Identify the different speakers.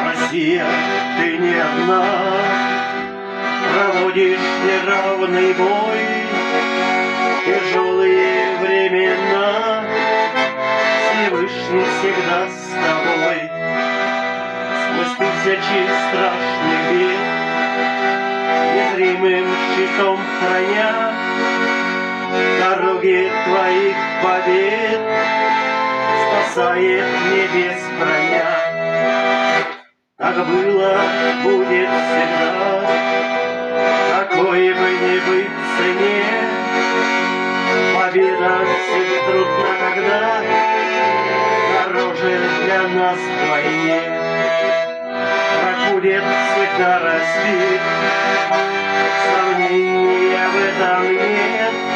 Speaker 1: Россия, ты не одна, проводишь неравный бой, тяжелые времена, Всевышний всегда с тобой. Сквозь тысячи страшных бед, незримым щитом храня дороги твоих побед, спасает небес броня. Так было, будет всегда, какой бы ни быть цене, победа всех трудна, когда дороже для нас вдвойне. Враг будет всегда разбит, сомнения в этом нет.